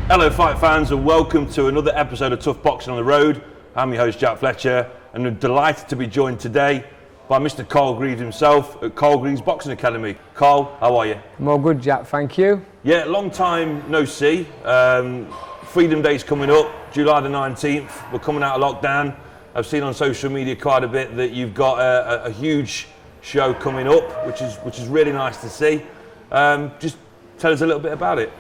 Hello fight fans and welcome to another episode of Tough Boxing on the Road. I'm your host Jack Fletcher and I'm delighted to be joined today by Mr. Carl Greaves himself at Carl Greaves Boxing Academy. Carl, how are you? I'm all good, Jack, thank you. Yeah, long time no see. Freedom Day's coming up, July the 19th. We're coming out of lockdown. I've seen on social media quite a bit that you've got a huge show coming up, which is really nice to see. Just tell us a little bit about it.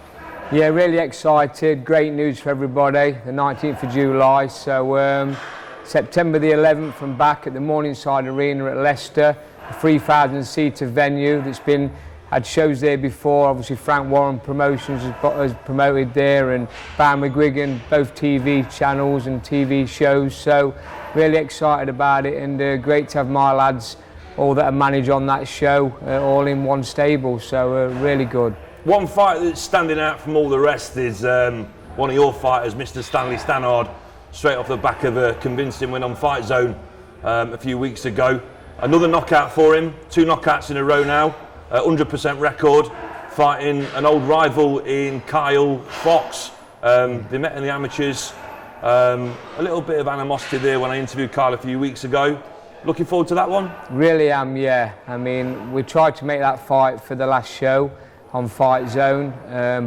Yeah, really excited. Great news for everybody. The 19th of July. So September the 11th, I'm back at the Morningside Arena at Leicester, a 3,000-seater venue that's had shows there before. Obviously, Frank Warren Promotions has promoted there, and Barry McGuigan, both TV channels and TV shows. So really excited about it, and great to have my lads all that are managed on that show, all in one stable. So really good. One fight that's standing out from all the rest is one of your fighters, Mr. Stanley Stannard, straight off the back of a convincing win on Fight Zone a few weeks ago. Another knockout for him, 2 knockouts in a row now, 100% record, fighting an old rival in Kyle Fox. They met in the amateurs. A little bit of animosity there when I interviewed Kyle a few weeks ago. Looking forward to that one? Really am, yeah. I mean, we tried to make that fight for the last show on Fight Zone,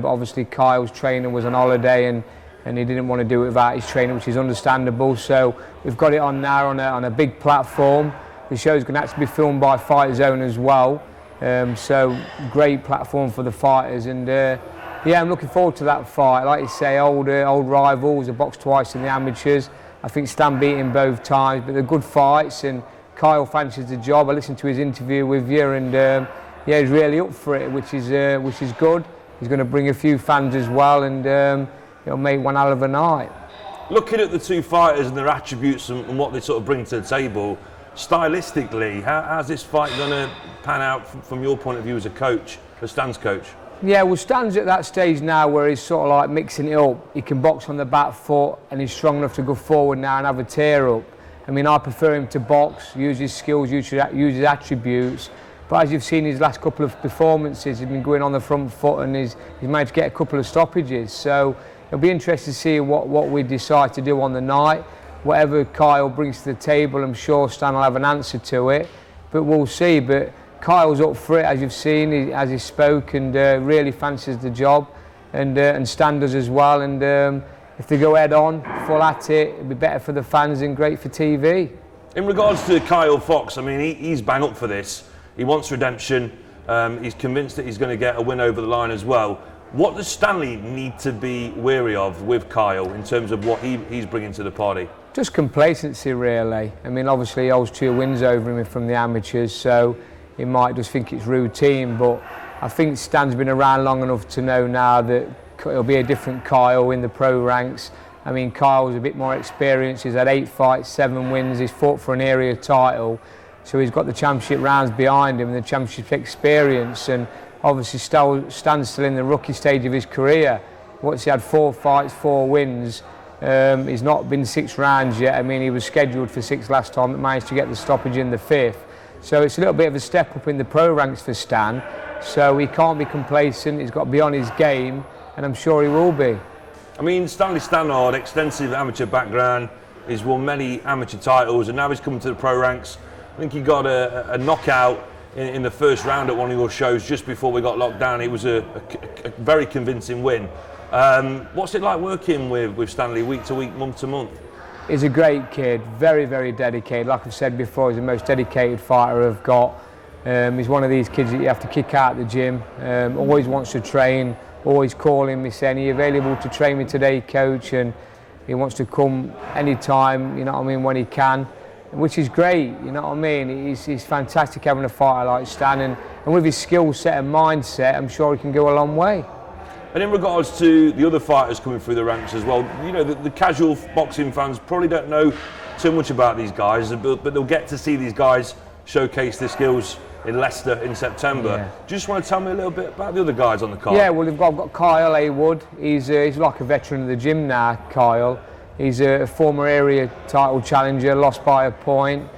but obviously Kyle's trainer was on holiday and he didn't want to do it without his trainer, which is understandable. So we've got it on now on a big platform. The show's going to actually be filmed by Fight Zone as well. So great platform for the fighters, and yeah, I'm looking forward to that fight. Like you say, old rivals. I boxed twice in the amateurs. I think Stan beat him both times, but they're good fights, and Kyle fancies the job. I listened to his interview with you, and yeah, he's really up for it, which is good. He's going to bring a few fans as well, and he'll make one hell of a night. Looking at the two fighters and their attributes and what they sort of bring to the table, stylistically, how's this fight going to pan out from your point of view as a coach, as Stan's coach? Yeah, well, Stan's at that stage now where he's sort of like mixing it up. He can box on the back foot and he's strong enough to go forward now and have a tear up. I mean, I prefer him to box, use his skills, use his attributes. But as you've seen his last couple of performances, he's been going on the front foot and he's managed to get a couple of stoppages. So it'll be interesting to see what we decide to do on the night. Whatever Kyle brings to the table, I'm sure Stan will have an answer to it. But we'll see. But Kyle's up for it, as you've seen, as he spoke, and really fancies the job, and Stan does as well. And if they go head on, full at it, it'll be better for the fans and great for TV. In regards to Kyle Fox, I mean, he's bang up for this. He wants redemption. He's convinced that he's going to get a win over the line as well. What does Stanley need to be wary of with Kyle in terms of what he's bringing to the party? Just complacency, really. I mean, obviously he holds 2 wins over him from the amateurs, so he might just think it's routine, but I think Stan's been around long enough to know now that it'll be a different Kyle in the pro ranks. I mean, Kyle's a bit more experienced. He's had 8 fights, 7 wins. He's fought for an area title, so he's got the championship rounds behind him and the championship experience. And obviously Stan's still in the rookie stage of his career. Once he had 4 fights, 4 wins. He's not been 6 rounds yet. I mean, he was scheduled for 6 last time, but managed to get the stoppage in the 5th. So it's a little bit of a step up in the pro ranks for Stan. So he can't be complacent. He's got to be on his game, and I'm sure he will be. I mean, Stanley Stannard, extensive amateur background. He's won many amateur titles, and now he's coming to the pro ranks. I think he got a knockout in the first round at one of your shows just before we got locked down. It was a very convincing win. What's it like working with Stanley week to week, month to month? He's a great kid, very, very dedicated. Like I've said before, he's the most dedicated fighter I've got. He's one of these kids that you have to kick out of the gym. Always wants to train, always calling me saying, "Are you available to train me today, coach?" And he wants to come anytime, you know what I mean, when he can, which is great, you know what I mean. He's fantastic having a fighter like Stan, and with his skill set and mindset, I'm sure he can go a long way. And in regards to the other fighters coming through the ranks as well, you know, the casual boxing fans probably don't know too much about these guys, but they'll get to see these guys showcase their skills in Leicester in September. Yeah. Do you just want to tell me a little bit about the other guys on the card? Yeah, well, I've got Kyle Haywood. He's like a veteran of the gym now, Kyle. He's a former area title challenger, lost by a point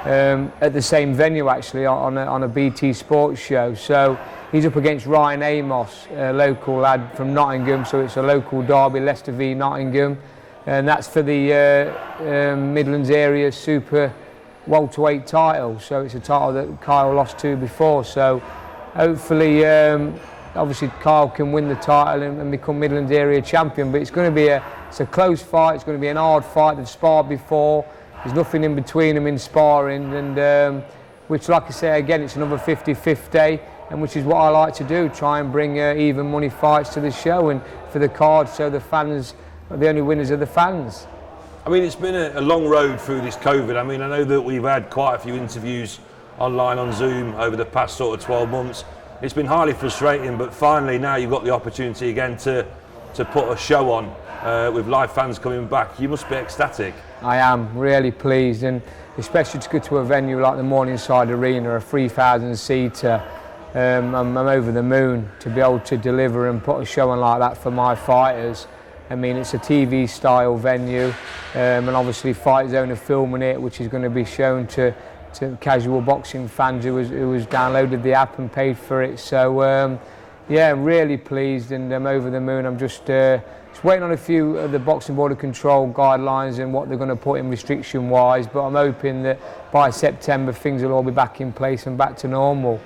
at the same venue actually on a BT Sports show. So He's up against Ryan Amos, a local lad from Nottingham, so it's a local derby, Leicester v Nottingham, and that's for the Midlands area super welterweight title. So it's a title that Kyle lost to before. So hopefully, obviously Kyle can win the title and become Midlands area champion. But it's going to be it's a close fight. It's going to be an hard fight. They've sparred before. There's nothing in between them in sparring, and which, like I say again, it's another 50-50. And which is what I like to do, try and bring even money fights to the show and for the card, so the fans, the only winners are the fans. I mean, it's been a long road through this COVID. I mean, I know that we've had quite a few interviews online on Zoom over the past sort of 12 months. It's been highly frustrating, but finally now you've got the opportunity again to put a show on with live fans coming back. You must be ecstatic. I am really pleased, and especially to go to a venue like the Morningside Arena, a 3,000-seater. I'm over the moon to be able to deliver and put a show on like that for my fighters. I mean, it's a TV style venue, and obviously Fight Zone are filming it, which is going to be shown to casual boxing fans who has downloaded the app and paid for it. So yeah, I'm really pleased and I'm over the moon. I'm just waiting on a few of the Boxing Board of Control guidelines and what they're going to put in restriction wise, but I'm hoping that by September things will all be back in place and back to normal.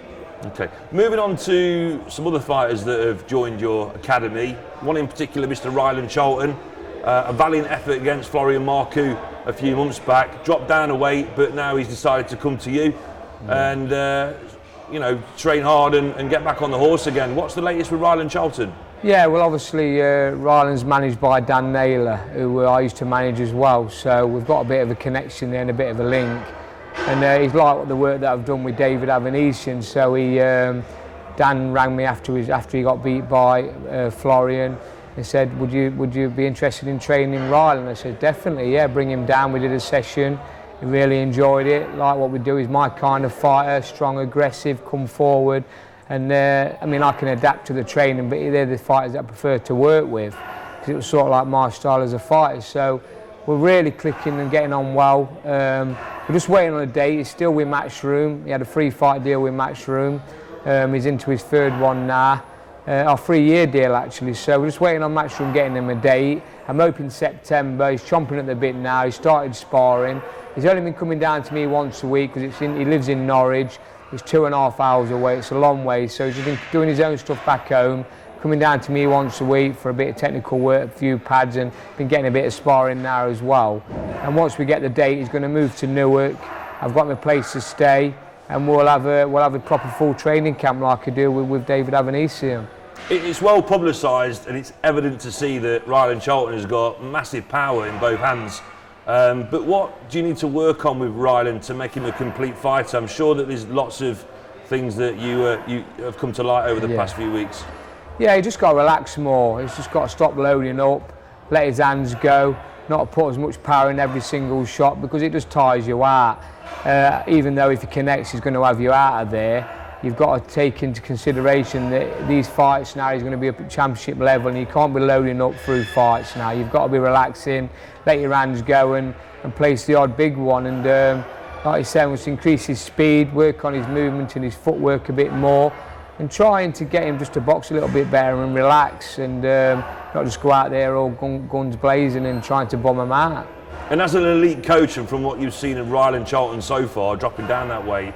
Okay, moving on to some other fighters that have joined your academy. One in particular, Mr. Ryland Charlton, a valiant effort against Florian Marcoux a few months back, dropped down a weight, but now he's decided to come to you and you know, train hard and get back on the horse again. What's the latest with Ryland Charlton? Yeah, well, obviously Ryland's managed by Dan Naylor, who I used to manage as well, so we've got a bit of a connection there and a bit of a link. And he's liked the work that I've done with David Avanesian, so Dan rang me after he got beat by Florian and said, would you be interested in training Ryland? I said, definitely, yeah, bring him down. We did a session, he really enjoyed it, like what we do, he's my kind of fighter, strong, aggressive, come forward, and I mean, I can adapt to the training, but they're the fighters that I prefer to work with, because it was sort of like my style as a fighter. So we're really clicking and getting on well. We're just waiting on a date. He's still with Matchroom. He had a free fight deal with Matchroom. He's into his third one now. Our 3-year deal actually. So we're just waiting on Matchroom getting him a date. I'm hoping September. He's chomping at the bit now. He started sparring. He's only been coming down to me once a week because he lives in Norwich. It's 2.5 hours away. It's a long way. So he's just been doing his own stuff back home, coming down to me once a week for a bit of technical work, a few pads, and been getting a bit of sparring now as well. And once we get the date, he's going to move to Newark. I've got him a place to stay, and we'll have a proper full training camp like I do with David Avanesian. It's well publicised, and it's evident to see that Ryland Charlton has got massive power in both hands. But what do you need to work on with Ryland to make him a complete fighter? I'm sure that there's lots of things that you have come to light over the past few weeks. Yeah, he just got to relax more. He's just got to stop loading up, let his hands go, not put as much power in every single shot, because it just tires you out. Even though if he connects, he's going to have you out of there. You've got to take into consideration that these fights now he's going to be up at championship level, and you can't be loading up through fights now. You've got to be relaxing, let your hands go and place the odd big one. And like I said, we must increase his speed, work on his movement and his footwork a bit more, and trying to get him just to box a little bit better and relax, and not just go out there all guns blazing and trying to bomb him out. And as an elite coach, and from what you've seen of Ryland Charlton so far, dropping down that way,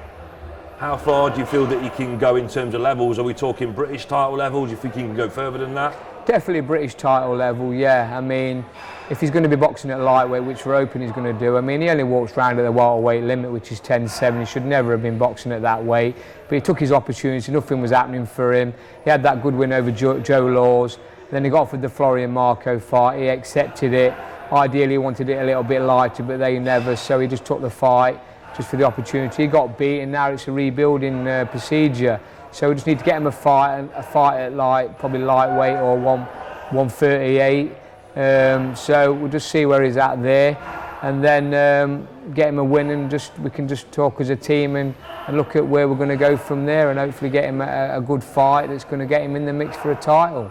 how far do you feel that he can go in terms of levels? Are we talking British title level? Do you think he can go further than that? Definitely British title level, yeah. I mean, if he's going to be boxing at lightweight, which we're hoping he's going to do, I mean, he only walks round at the welterweight limit, which is 10.7. He should never have been boxing at that weight. But he took his opportunity, nothing was happening for him. He had that good win over Joe Laws. Then he got offered the Florian Marcoux fight. He accepted it. Ideally, he wanted it a little bit lighter, but they never, so he just took the fight just for the opportunity. He got beaten, now it's a rebuilding procedure. So we just need to get him a fight at probably lightweight or 138. So we'll just see where he's at there, and then get him a win, and we can just talk as a team and look at where we're going to go from there, and hopefully get him a good fight that's going to get him in the mix for a title.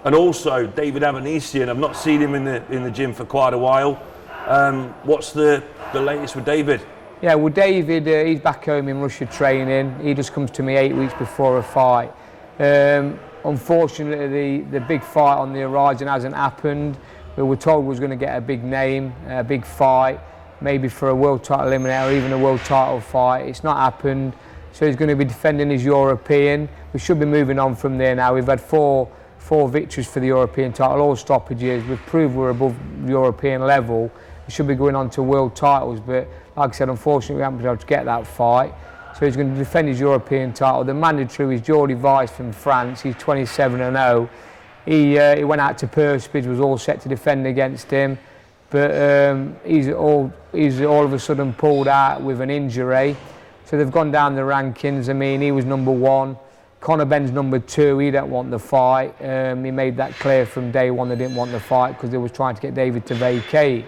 And also David Avanesian, I've not seen him in the gym for quite a while. What's the latest with David? Yeah, well, David, he's back home in Russia training. He just comes to me 8 weeks before a fight. Unfortunately, the big fight on the horizon hasn't happened. We were told we was going to get a big name, a big fight, maybe for a world title eliminator or even a world title fight. It's not happened, so he's going to be defending his European. We should be moving on from there now. We've had four victories for the European title, all stoppages. We've proved we're above European level. We should be going on to world titles, but like I said, unfortunately we haven't been able to get that fight. So he's going to defend his European title. The mandatory is Jordi Weiss from France. He's 27-0. He went out to Perspage, was all set to defend against him, but he's all of a sudden pulled out with an injury. So they've gone down the rankings. I mean, he was number 1. Conor Benn's number 2. He don't want the fight. He made that clear from day one. They didn't want the fight because they was trying to get David to vacate.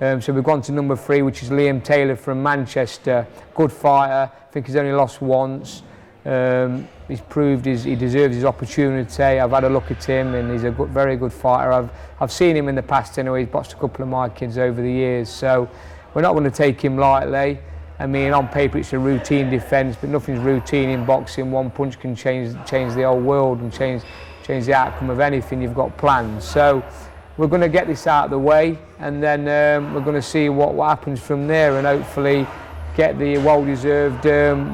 So we've gone to number 3, which is Liam Taylor from Manchester. Good fighter. I think he's only lost once. He's proved he deserves his opportunity. I've had a look at him, and he's a very good fighter. I've seen him in the past anyway. He's boxed a couple of my kids over the years, so we're not going to take him lightly. I mean, on paper it's a routine defence, but nothing's routine in boxing. One punch can change the whole world and change the outcome of anything you've got planned. So we're going to get this out of the way, and then we're going to see what happens from there, and hopefully get the well-deserved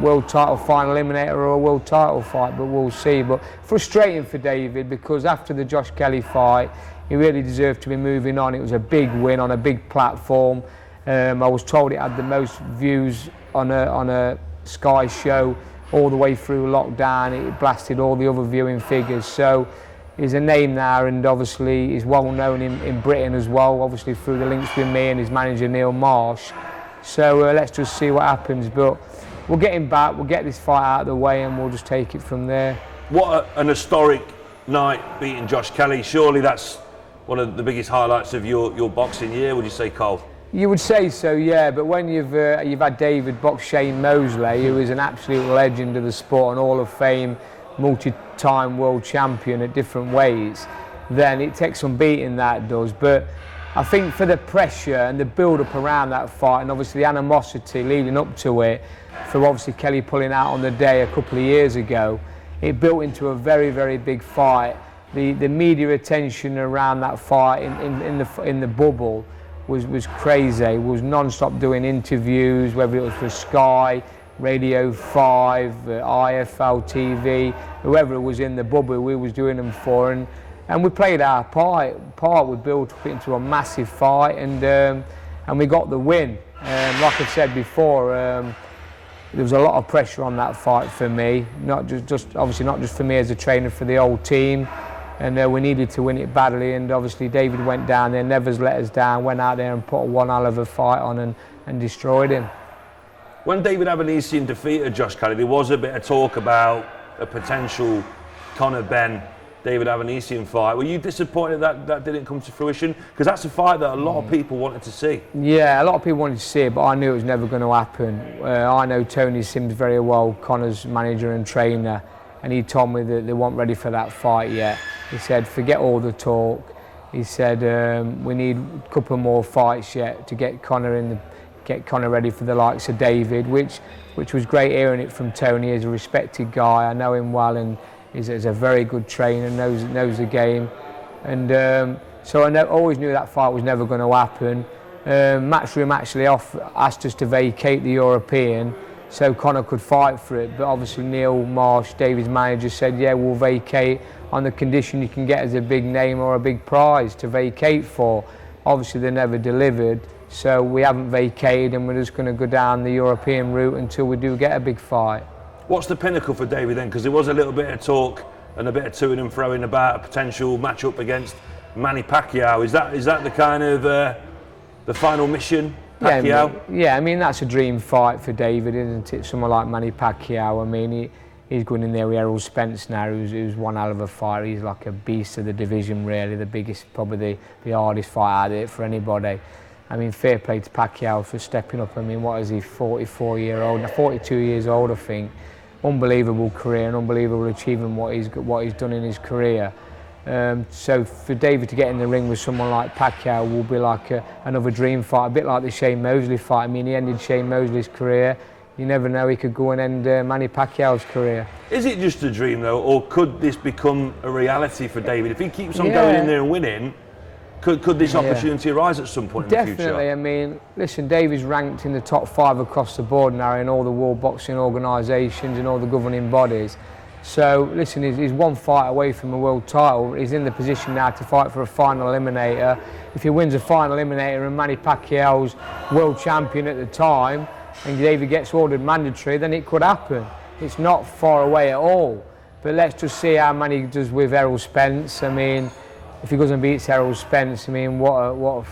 world title final eliminator or a world title fight, but we'll see. But frustrating for David, because after the Josh Kelly fight, he really deserved to be moving on. It was a big win on a big platform. I was told it had the most views on a Sky show all the way through lockdown. It blasted all the other viewing figures. So he's a name now, and obviously he's well known in Britain as well, obviously through the links with me and his manager Neil Marsh. So let's just see what happens, but we'll get him back, we'll get this fight out of the way, and we'll just take it from there. What an historic night beating Josh Kelly. Surely that's one of the biggest highlights of your boxing year, would you say, Cole? You would say so, yeah, but when you've had David box Shane Mosley, who is an absolute legend of the sport and Hall of Fame, multi-time world champion at different ways, then it takes some beating, that does. But I think for the pressure and the build-up around that fight, and obviously the animosity leading up to it, for obviously Kelly pulling out on the day a couple of years ago, it built into a very, very big fight. The media attention around that fight in the bubble was crazy. It was non-stop doing interviews, whether it was for Sky, Radio 5, IFL TV, whoever was in the bubble, we was doing them for. And we played our part. We built up into a massive fight, and we got the win. Like I said before, there was a lot of pressure on that fight for me. Obviously not just for me as a trainer, for the whole team. And we needed to win it badly. And obviously David went down there, never let us down. Went out there and put one hell of a fight on and destroyed him. When David Avanesian defeated Josh Kelly, there was a bit of talk about a potential Conor Benn David Avanesian fight. Were you disappointed that didn't come to fruition? Because that's a fight that a lot of people wanted to see. Yeah, a lot of people wanted to see it, but I knew it was never going to happen. I know Tony Sims very well, Conor's manager and trainer, and he told me that they weren't ready for that fight yet. He said, forget all the talk. He said, we need a couple more fights yet to get Conor ready for the likes of David, which was great hearing it from Tony. He's a respected guy. I know him well, and he's a very good trainer, knows the game, and so I always knew that fight was never going to happen. Matchroom actually asked us to vacate the European so Conor could fight for it, but obviously Neil Marsh, David's manager, said yeah, we'll vacate on the condition you can get as a big name or a big prize to vacate for. Obviously they never delivered, so we haven't vacated, and we're just going to go down the European route until we do get a big fight. What's the pinnacle for David then? Because there was a little bit of talk and a bit of toing and throwing about a potential match-up against Manny Pacquiao. Is that the kind of the final mission, Pacquiao? Yeah, I mean that's a dream fight for David, isn't it? Someone like Manny Pacquiao. I mean he's going in there with Errol Spence now, who's one hell of a fighter. He's like a beast of the division, really, the biggest, probably the hardest fight out there for anybody. I mean, fair play to Pacquiao for stepping up. I mean, what is he, 44-year-old, 42 years old, I think. Unbelievable career and unbelievable achievement what he's done in his career. So for David to get in the ring with someone like Pacquiao will be like another dream fight, a bit like the Shane Mosley fight. I mean, he ended Shane Mosley's career. you never know, he could go and end Manny Pacquiao's career. Is it just a dream though, or could this become a reality for David? If he keeps on going in there and winning, could this opportunity arise at some point in the future? Definitely. I mean, listen, David's ranked in the top 5 across the board now in all the world boxing organisations and all the governing bodies. So, listen, he's one fight away from a world title. He's in the position now to fight for a final eliminator. If he wins a final eliminator and Manny Pacquiao's world champion at the time, and David gets ordered mandatory, then it could happen. It's not far away at all. But let's just see how Manny does with Errol Spence. I mean, if he goes and beats Errol Spence, I mean, what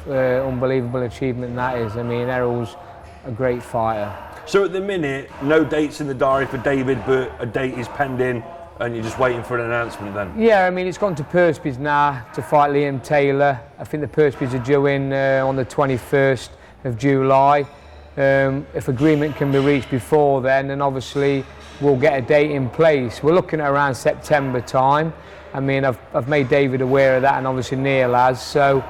a unbelievable achievement that is. I mean, Errol's a great fighter. So at the minute, no dates in the diary for David, but a date is pending, and you're just waiting for an announcement then? Yeah, I mean, it's gone to Perspies now to fight Liam Taylor. I think the Perspies are due in on the 21st of July. If agreement can be reached before then obviously we'll get a date in place. We're looking at around September time. I mean, I've made David aware of that, and obviously Neil has. So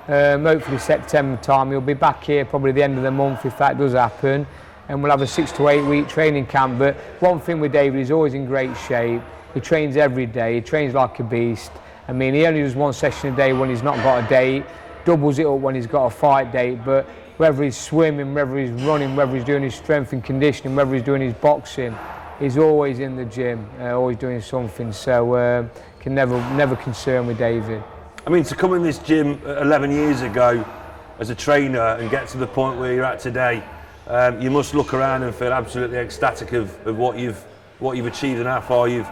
hopefully September time he'll be back here probably the end of the month if that does happen, and we'll have a 6 to 8 week training camp. But one thing with David, he's always in great shape. He trains every day. He trains like a beast. I mean, he only does 1 session a day when he's not got a date. Doubles it up when he's got a fight date. But whether he's swimming, whether he's running, whether he's doing his strength and conditioning, whether he's doing his boxing, he's always in the gym, always doing something. So can never concern with David. I mean, to come in this gym 11 years ago as a trainer and get to the point where you're at today, you must look around and feel absolutely ecstatic of what you've achieved and how far you've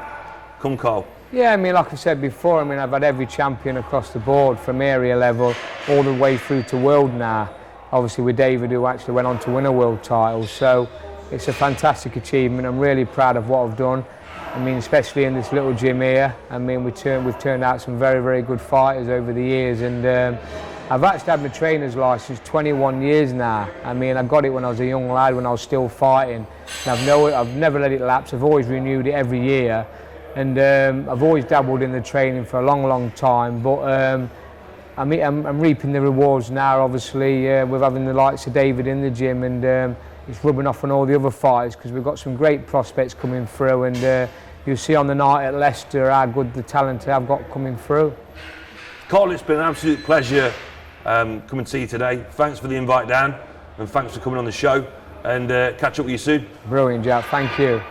come, Carl. Yeah, I mean, like I said before, I mean, I've had every champion across the board from area level all the way through to world now. Obviously with David, who actually went on to win a world title. So it's a fantastic achievement. I'm really proud of what I've done. I mean, especially in this little gym here. I mean, we've turned out some very, very good fighters over the years, and I've actually had my trainer's license 21 years now. I mean, I got it when I was a young lad, when I was still fighting. And I've never let it lapse. I've always renewed it every year, and I've always dabbled in the training for a long, long time. But I mean, I'm reaping the rewards now, obviously, with having the likes of David in the gym, and it's rubbing off on all the other fighters because we've got some great prospects coming through, and you'll see on the night at Leicester how good the talent I've got coming through. Carl, it's been an absolute pleasure coming to see you today. Thanks for the invite down, and thanks for coming on the show, and catch up with you soon. Brilliant, Jack. Thank you.